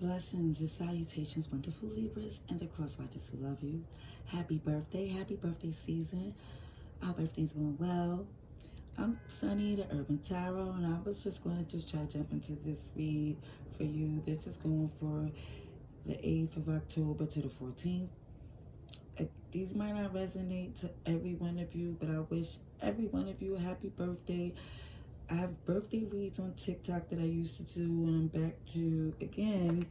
Blessings and salutations, wonderful Libras and the cross watchers who love you. Happy birthday season. Our birthday's going well. I'm Sunny, the Urban Tarot, and I was just going to try to jump into this read for you. This is going for the 8th of October to the 14th. These might not resonate to every one of you, but I wish every one of you a happy birthday. I have birthday reads on TikTok that I used to do, and I'm back to again.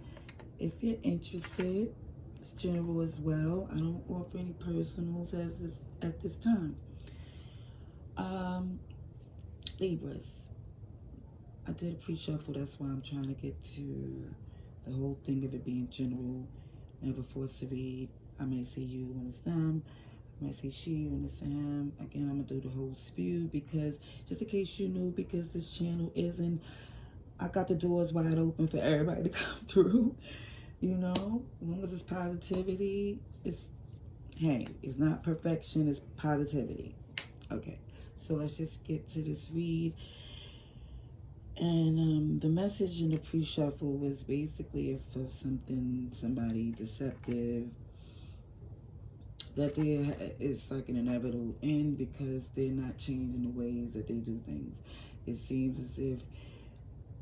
If you're interested, it's general as well. I don't offer any personals at this time. Libras. I did a pre-shuffle, that's why I'm trying to get to the whole thing of it being general. Never force to read. I may say you when it's them. I might say she when it's him. Again, I'm going to do the whole spew because, just in case you knew, because this channel isn't, I got the doors wide open for everybody to come through. You know, as long as it's positivity, it's not perfection, it's positivity. Okay, so let's just get to this read. And the message in the pre-shuffle was basically if of somebody deceptive, that it's like an inevitable end because they're not changing the ways that they do things. It seems as if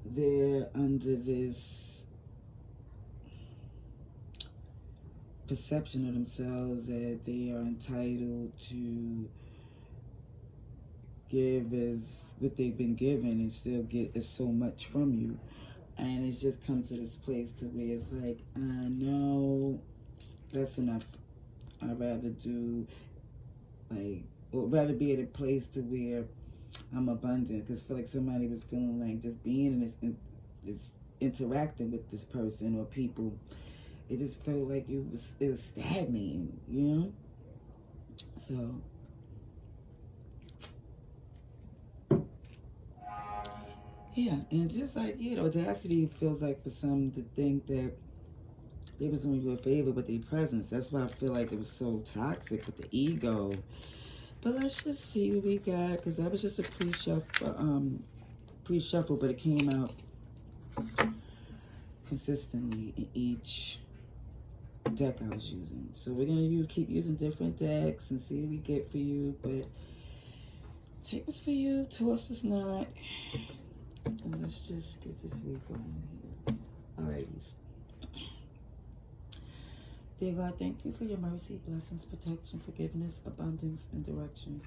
they're under this perception of themselves that they are entitled to give as what they've been given and still get so much from you. And it's just come to this place to where it's like, I know that's enough. I'd rather rather be at a place to where I'm abundant. Because I feel like somebody was feeling like just being in this interacting with this person or people, it just felt like it was stagnating, you know? So yeah, and just like, the audacity feels like for some to think that they was doing you a favor with their presence. That's why I feel like it was so toxic with the ego. But let's just see what we got, because that was just a pre-shuffle, but it came out consistently in each deck I was using. So we're gonna keep using different decks and see what we get for you. But take what's for you, toss what's not. And let's just get this read going here. Alrighty. Dear God, thank you for your mercy, blessings, protection, forgiveness, abundance, and direction.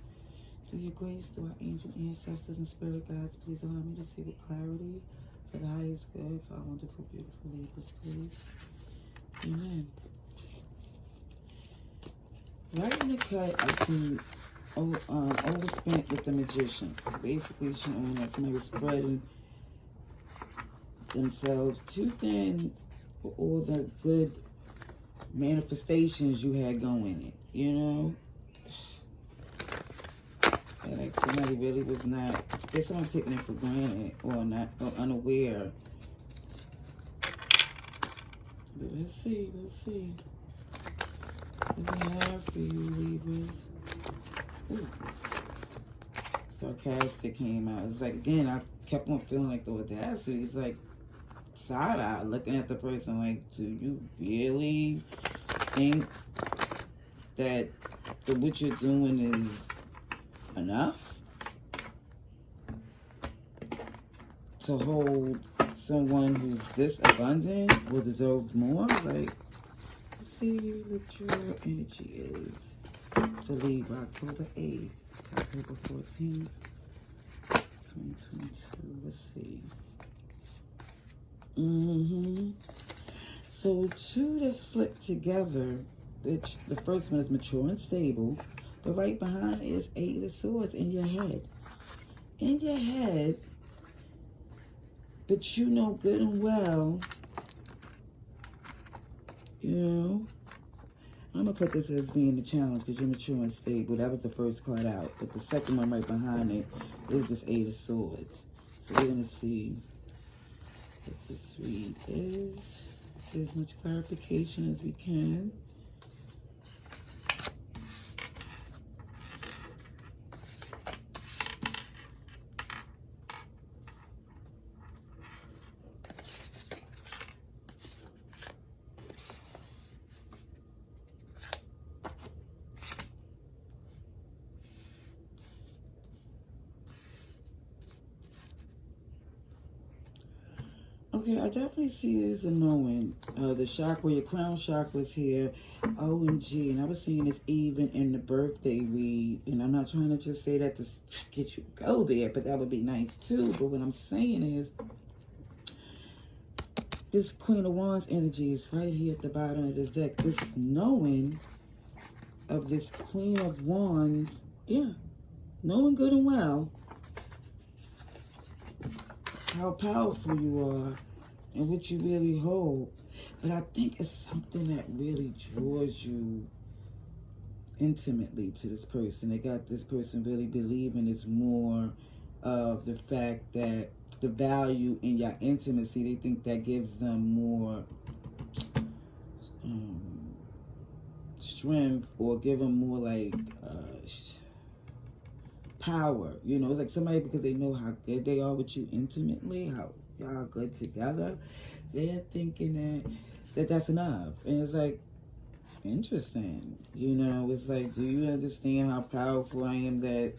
Through your grace, through our angel ancestors and spirit guides, please allow me to see with clarity for the highest good for our wonderful, beautiful Libras, please. Amen. Right in the cut, I see overspent with the magician. Basically showing that somebody was spreading themselves too thin for all the good manifestations you had going, you know? Like somebody really was not, there's someone taking it for granted or not, or unaware. But let's see. What we have for you, Libras. Ooh. Sarcastic came out. It's like, again, I kept on feeling like the audacity. It's like side-eye, looking at the person like, do you really think that what you're doing is enough to hold someone who's this abundant or deserves more? Like, let's see what your energy is for Libra, October 8th to October 14th, 2022. Let's see. So two that's flipped together, which the first one is mature and stable, but right behind is 8 of Swords in your head. In your head, but you know good and well, you know, I'm going to put this as being the challenge because you're mature and stable. That was the first card out, but the second one right behind it is this 8 of Swords. So we're going to see what this read is. Get as much clarification as we can. Okay, I definitely see it as a knowing. The chakra, your crown chakra is here. OMG. And I was seeing this even in the birthday read. And I'm not trying to just say that to get you to go there, but that would be nice too. But what I'm saying is, this Queen of Wands energy is right here at the bottom of this deck. This knowing of this Queen of Wands. Yeah. Knowing good and well how powerful you are and what you really hold. But I think it's something that really draws you intimately to this person. They got this person really believing it's more of the fact that the value in your intimacy, they think that gives them more strength, or give them more like power. You know, it's like somebody, because they know how good they are with you intimately, how y'all are good together, they're thinking that's enough. And it's like, interesting. You know, it's like, do you understand how powerful I am, that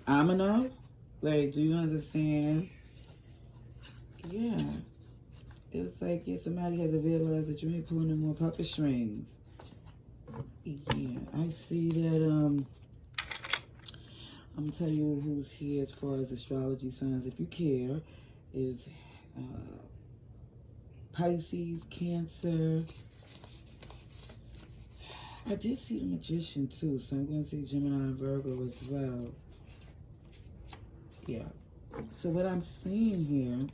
I'm enough? Like, do you understand? Yeah. It's like, yeah, somebody has to realize that you ain't pulling no more puppet strings. Yeah, I see that, I'm gonna tell you who's here as far as astrology signs, if you care, is Pisces, Cancer. I did see the Magician too, so I'm going to see Gemini and Virgo as well. Yeah. So what I'm seeing here,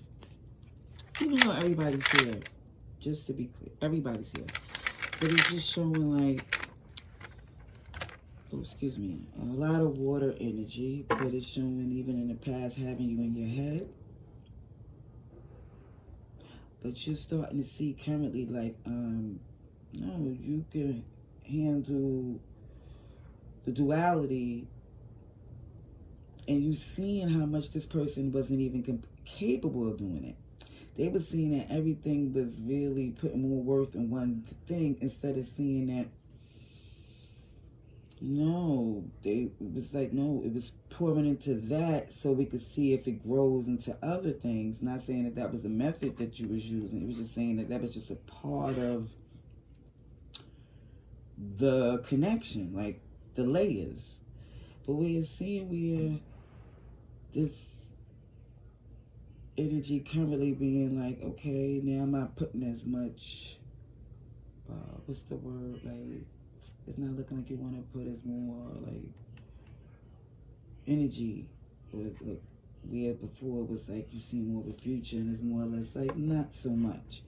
even though everybody's here, just to be clear, everybody's here, but it's just showing like, oh, excuse me, a lot of water energy, but it's showing even in the past having you in your head. But you're starting to see currently like, no, you can handle the duality, and you seeing how much this person wasn't even capable of doing it. They were seeing that everything was really putting more worth in one thing, instead of seeing that, no, it was like, no, it was pouring into that so we could see if it grows into other things. Not saying that that was the method that you was using. It was just saying that that was just a part of the connection, like the layers. But we are seeing where this energy currently being like, okay, now I'm not putting as much, what's the word, like, it's not looking like you want to put as more like energy, or like where before it was like you see more of a future, and it's more or less like not so much.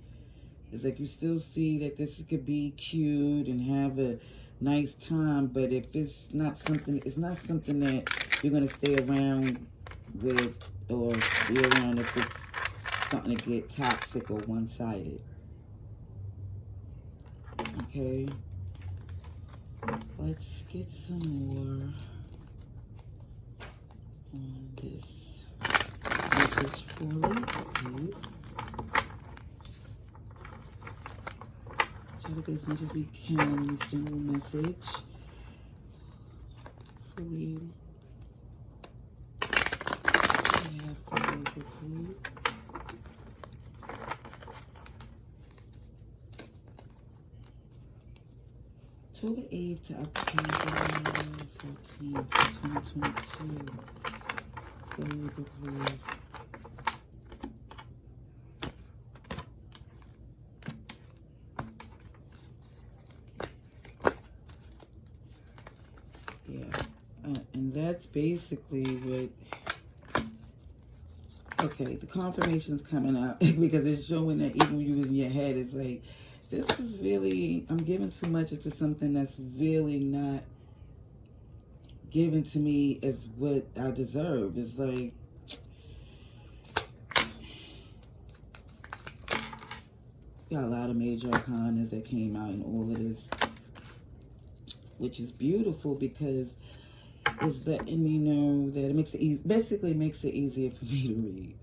It's like you still see that this could be cute and have a nice time, but if it's not something that you're gonna stay around with, or be around if it's something to get toxic or one-sided. Okay, let's get some more on this message for me, please. Try to get as much as we can, this general message. Hopefully, October 8th to October 14th, 2022. For Libra, please. Yeah, and that's basically what. Okay, the confirmation's coming out because it's showing that even when you was in your head, it's like, this is really, I'm giving too much into something that's really not given to me as what I deserve. It's like, got a lot of major arcanas that came out in all of this, which is beautiful because it's letting me know that it makes it easy, basically makes it easier for me to read.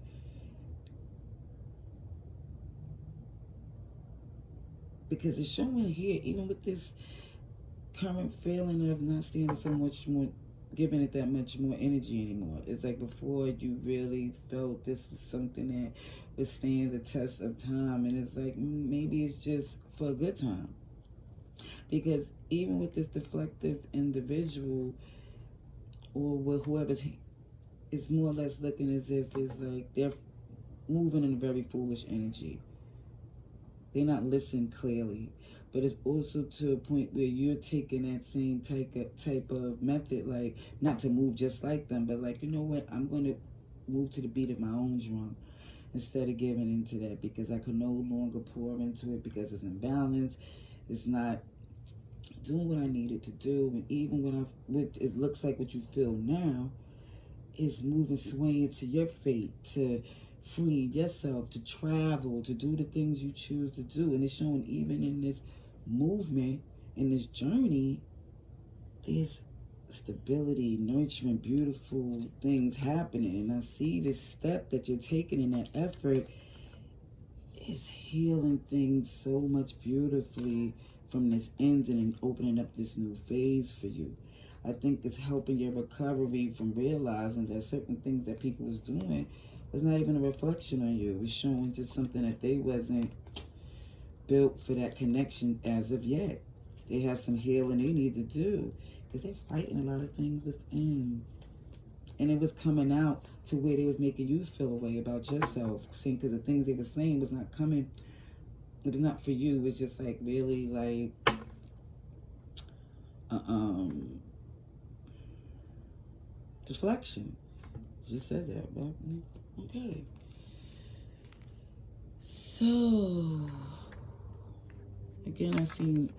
Because it's showing here, even with this current feeling of not standing so much more giving it that much more energy anymore. It's like before you really felt this was something that would stand the test of time, and it's like maybe it's just for a good time. Because even with this deflective individual, or with whoever's, it's more or less looking as if it's like they're moving in a very foolish energy. They're not listening clearly. But it's also to a point where you're taking that same type of method, like not to move just like them, but like, you know what, I'm going to move to the beat of my own drum instead of giving into that, because I can no longer pour into it because it's imbalanced. It's not doing what I needed to do. And even when it looks like what you feel now is moving, swaying to your fate, to free yourself, to travel, to do the things you choose to do. And it's showing even in this movement, in this journey, there's stability, nurturing, beautiful things happening. And I see this step that you're taking in that effort is healing things so much beautifully from this ending and opening up this new phase for you. I think it's helping your recovery from realizing that certain things that people was doing was not even a reflection on you. It was showing just something that they wasn't built for that connection as of yet. They have some healing they need to do because they're fighting a lot of things within. And it was coming out to where they was making you feel a way about yourself, saying because the things they were saying was not coming. It was not for you. It was just like really like deflection. Just said that, but okay. So again, I see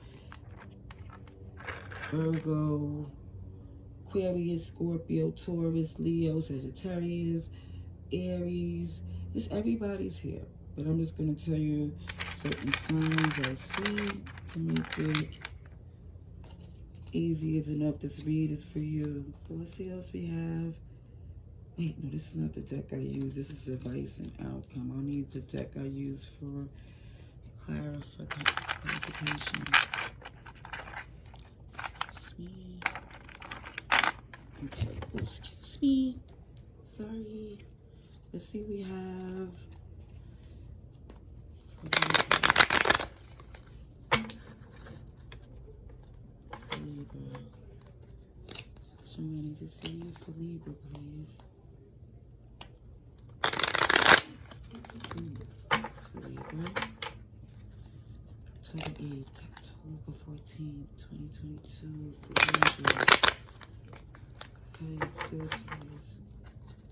Virgo, Aquarius, Scorpio, Taurus, Leo, Sagittarius, Aries. Just everybody's here. But I'm just going to tell you certain signs I see to make it easier to know if this read is for you. But let's see what else we have. Wait, no, this is not the deck I use. This is advice and outcome. I'll need the deck I use for clarification. Excuse me. Okay, oh, excuse me. Sorry. Let's see, we have Libra. So I need to see you for Libra, please. For Libra. October 8th, October 14th, 2022 for Libra. Highest good, please.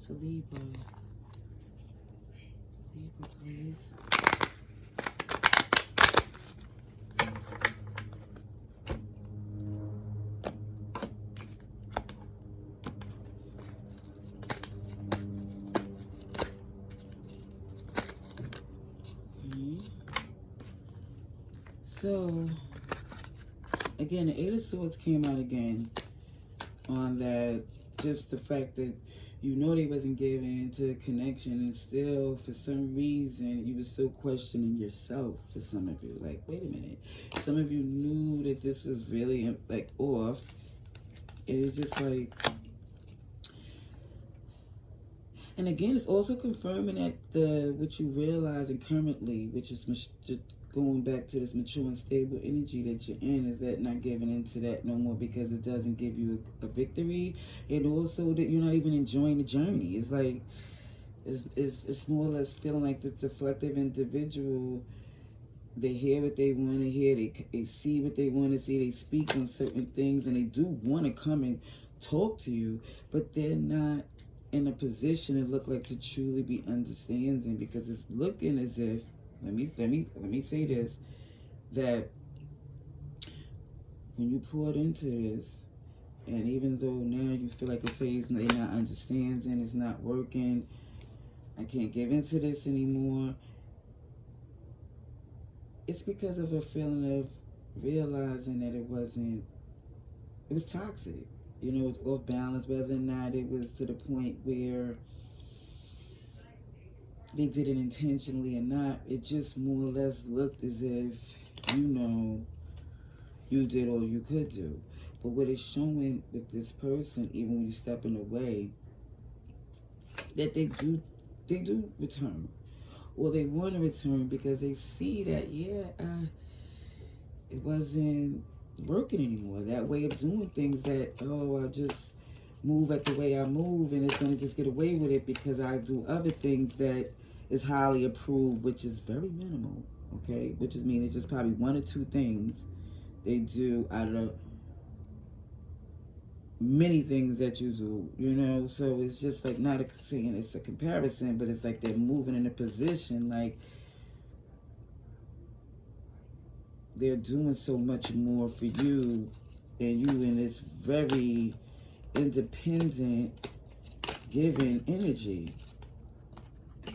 For Libra. Libra, please. So, again, the Eight of Swords came out again on that, just the fact that you know they wasn't giving into connection, and still, for some reason, you were still questioning yourself for some of you. Like, wait a minute. Some of you knew that this was really, like, off. And it's just like... And again, it's also confirming that what you realize and currently, which is just going back to this mature and stable energy that you're in, is that not giving into that no more, because it doesn't give you a victory, and also that you're not even enjoying the journey. It's like it's more or less feeling like this deflective individual. They hear what they want to hear. They see what they want to see. They speak on certain things, and they do want to come and talk to you, but they're not in a position to look like to truly be understanding, because it's looking as if, let me say this, that when you poured into this, and even though now you feel like, okay, they're not understanding, it's not working, I can't give into this anymore, it's because of a feeling of realizing that it was toxic. You know, it was off balance, whether or not it was to the point where they did it intentionally or not. It just more or less looked as if, you know, you did all you could do. But what it's showing with this person, even when you're stepping away, that they do return. Or they want to return because they see that, it wasn't working anymore. That way of doing things, that, oh, I just move at the way I move and it's going to just get away with it because I do other things that is highly approved, which is very minimal, okay? Which is mean it's just probably one or two things they do out of the many things that you do, you know? So it's just like, not saying it's a comparison, but it's like they're moving in a position like they're doing so much more for you, and you in this very independent, giving energy. I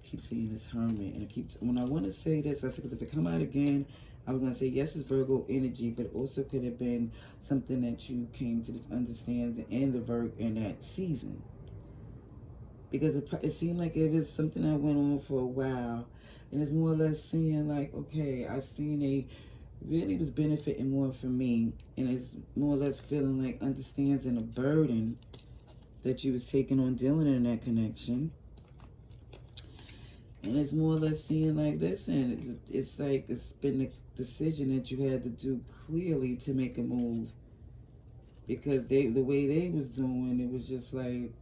keep seeing this Hermit, and when I want to say this, I said, because if it come out again, I was going to say, yes, it's Virgo energy, but also could have been something that you came to this understanding in the Virgo in that season. Because it seemed like it was something that went on for a while, and it's more or less seeing like, okay, I seen a really was benefiting more from me, and it's more or less feeling like understanding a burden that you was taking on dealing in that connection. And it's more or less seeing like, listen, it's like it's been a decision that you had to do clearly to make a move, because the way they was doing it was just like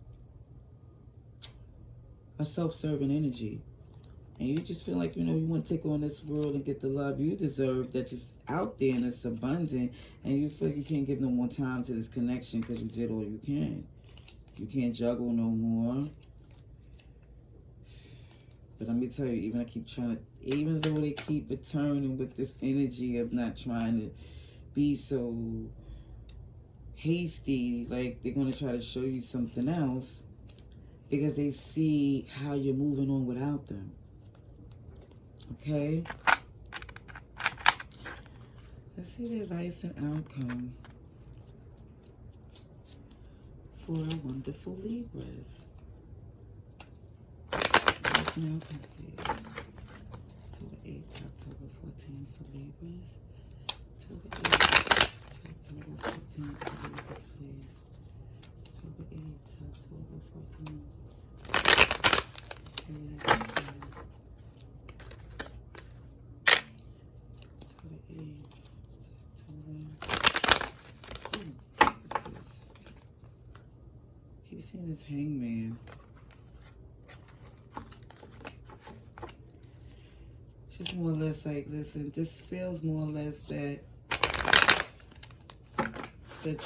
a self-serving energy. And you just feel like, you know, you want to take on this world and get the love you deserve that's just out there and it's abundant. And you feel like you can't give no more time to this connection because you did all you can. You can't juggle no more. But let me tell you, even though they keep returning with this energy of not trying to be so hasty, like they're going to try to show you something else because they see how you're moving on without them. Okay, let's see the advice and outcome for our wonderful Libras. Advice and outcome, please. October 8th to October 14th for Libras. October 8th to October 14th for Libras, please. October 8th to October 14th. Keep seeing this Hangman. It's just more or less like, listen, just feels more or less that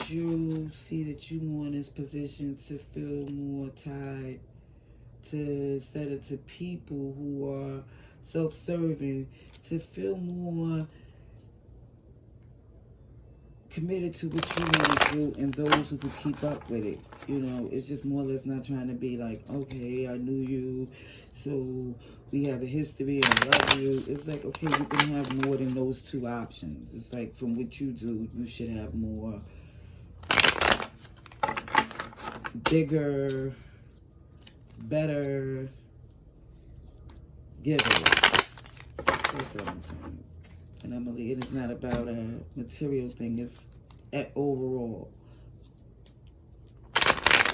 you see that you more in this position to feel more tied to, instead of to people who are self-serving, to feel more committed to what you want to do and those who can keep up with it. You know, it's just more or less not trying to be like, okay, I knew you, so we have a history and I love you. It's like, okay, you can have more than those two options. It's like, from what you do, you should have more, bigger, better givers. That's what I'm saying. And I'm gonna leave. It's not about a material thing. It's at overall.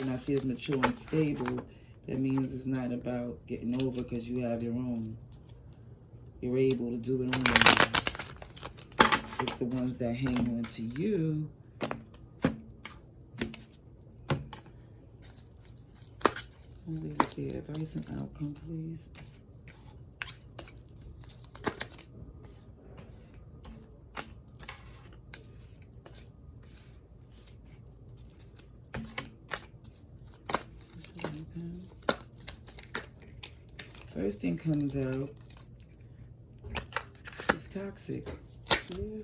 When I see it's mature and stable, that means it's not about getting over because you have your own. You're able to do it on your own. It's the ones that hang on to you. I'll leave it there. Advice and outcome, please. First thing comes out, it's toxic. Yeah.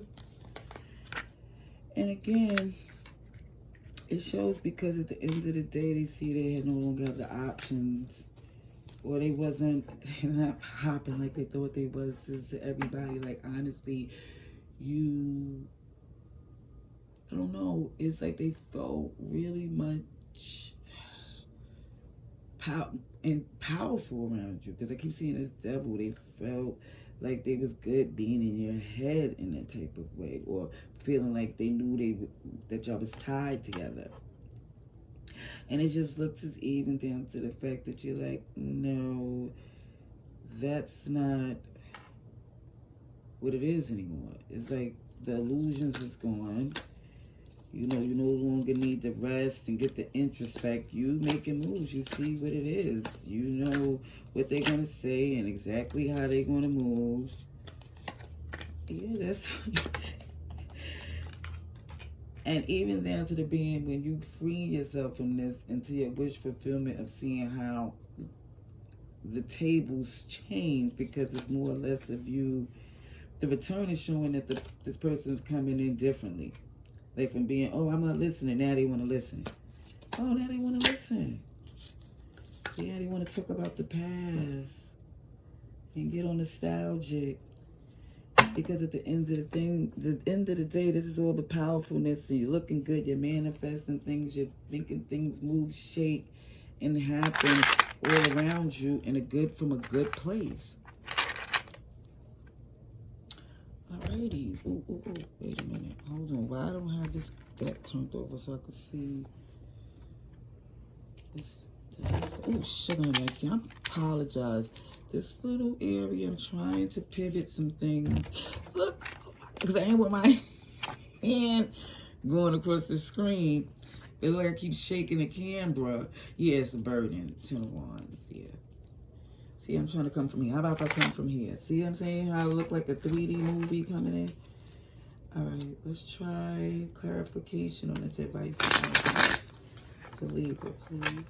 And again, it shows because at the end of the day, they see they had no longer have the options, or they wasn't not popping like they thought they was to everybody. Like, honestly, I don't know, it's like they felt really much powerful around you. Because I keep seeing this devil. They felt like they was good being in your head in that type of way, or feeling like they knew that y'all was tied together. And it just looks as even down to the fact that you're like, no, that's not what it is anymore. It's like the illusions is gone. You know, you no longer need to rest and get the interest back. You making moves. You see what it is. You know what they're going to say and exactly how they're going to move. Yeah, that's... And even down to the being when you free yourself from this into your wish fulfillment of seeing how the tables change, because it's more or less of you. The return is showing that this person is coming in differently. Like from being, oh, I'm not listening, now they want to listen. Oh, now they want to listen. Yeah, they want to talk about the past and get on nostalgic. Because at the end of the day, this is all the powerfulness, and you're looking good, you're manifesting things, you're making things move, shake, and happen all around you from a good place. Alrighty. Ooh, wait a minute. Hold on. Why I don't have that turned over so I can see this? Oh, sugar. See, I apologize. This little area, I'm trying to pivot some things. Look, because I ain't with my hand going across the screen. It looks like I keep shaking the camera. Yeah, it's a burden. 10 of Wands, yeah. See, I'm trying to come from here. How about if I come from here? See what I'm saying? How I look like a 3D movie coming in? All right, let's try clarification on this advice. For Libra, please.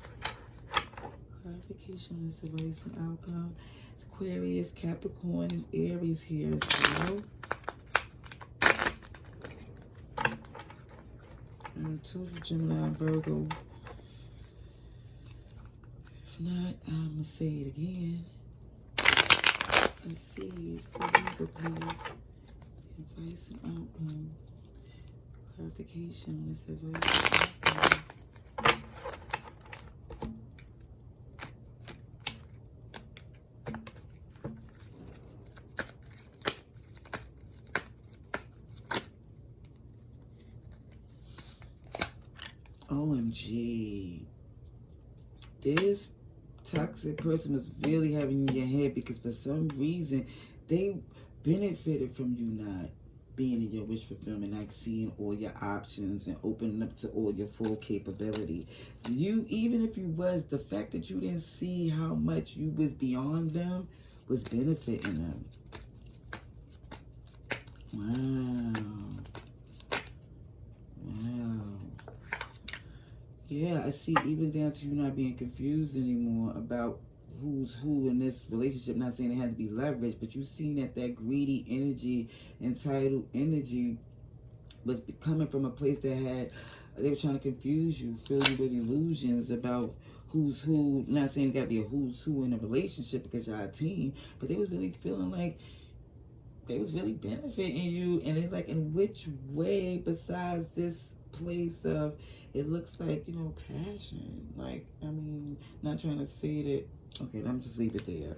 Clarification on this advice and outcome. It's Aquarius, Capricorn, and Aries here as well. Total Gemini, Virgo. If not, I'm going to say it again. Let's see. For Libra, please. Advice and outcome. Clarification on this advice and outcome. OMG. This toxic person was really having in your head because for some reason they benefited from you not being in your wish fulfillment, like seeing all your options and opening up to all your full capability. You, even if you was, the fact that you didn't see how much you was beyond them was benefiting them. Wow. Wow. Yeah, I see, even down to you not being confused anymore about who's who in this relationship. Not saying it had to be leveraged, but you seen that greedy energy, entitled energy was coming from a place that they were trying to confuse you, fill you with illusions about who's who. Not saying it got to be a who's who in a relationship because y'all a team, but they was really feeling like they was really benefiting you. And it's like, in which way besides this place of, it looks like, you know, passion. Like, I mean, not trying to say that. Okay, I'm just leave it there.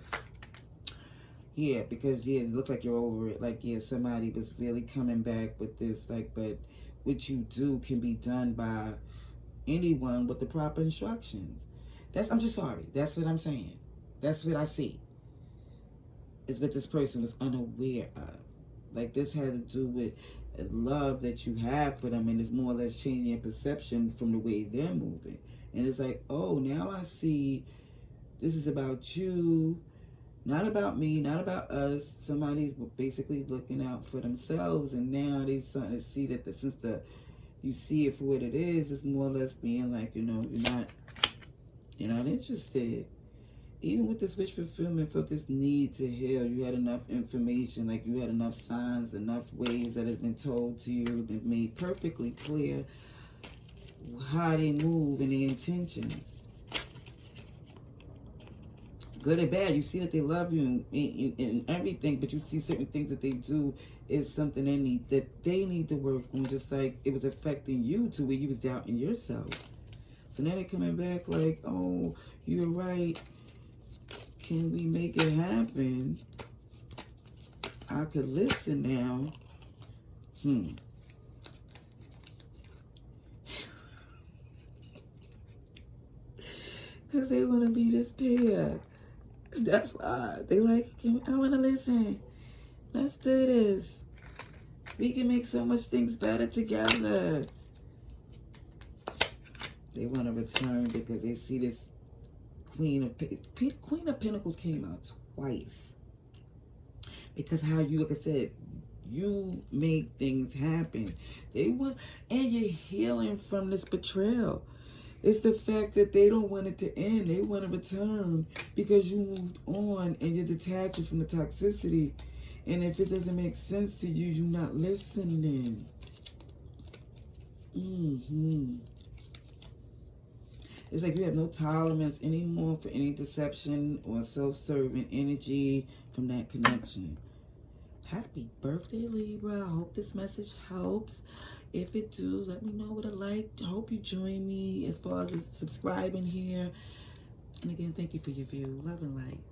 Yeah, because, yeah, it looks like you're over it. Like, yeah, somebody was really coming back with this. Like, but what you do can be done by anyone with the proper instructions. I'm just sorry. That's what I'm saying. That's what I see. Is what this person was unaware of. Like, this had to do with love that you have for them, and it's more or less changing your perception from the way they're moving. And it's like, oh, now I see this is about you, not about me, not about us. Somebody's basically looking out for themselves, and now they're starting to see that you see it for what it is, it's more or less being like, you know, you're not interested. Even with this wish fulfillment, felt this need to heal. You had enough information, like you had enough signs, enough ways that has been told to you, been made perfectly clear how they move and their intentions. Good or bad, you see that they love you and everything, but you see certain things that they do is something they need to work on, just like it was affecting you to where you was doubting yourself. So now they're coming back like, oh, you're right. Can we make it happen? I could listen now. Because they want to be this pair. That's why. They like, I want to listen. Let's do this. We can make so much things better together. They want to return because they see this Queen of Pentacles came out twice. Because how you, like I said, you make things happen. They want, and you're healing from this betrayal. It's the fact that they don't want it to end. They want to return because you moved on and you're detaching from the toxicity. And if it doesn't make sense to you, you're not listening. It's like you have no tolerance anymore for any deception or self-serving energy from that connection. Happy birthday, Libra. I hope this message helps. If it do, let me know what I like. I hope you join me as far as subscribing here. And again, thank you for your view. Love and light.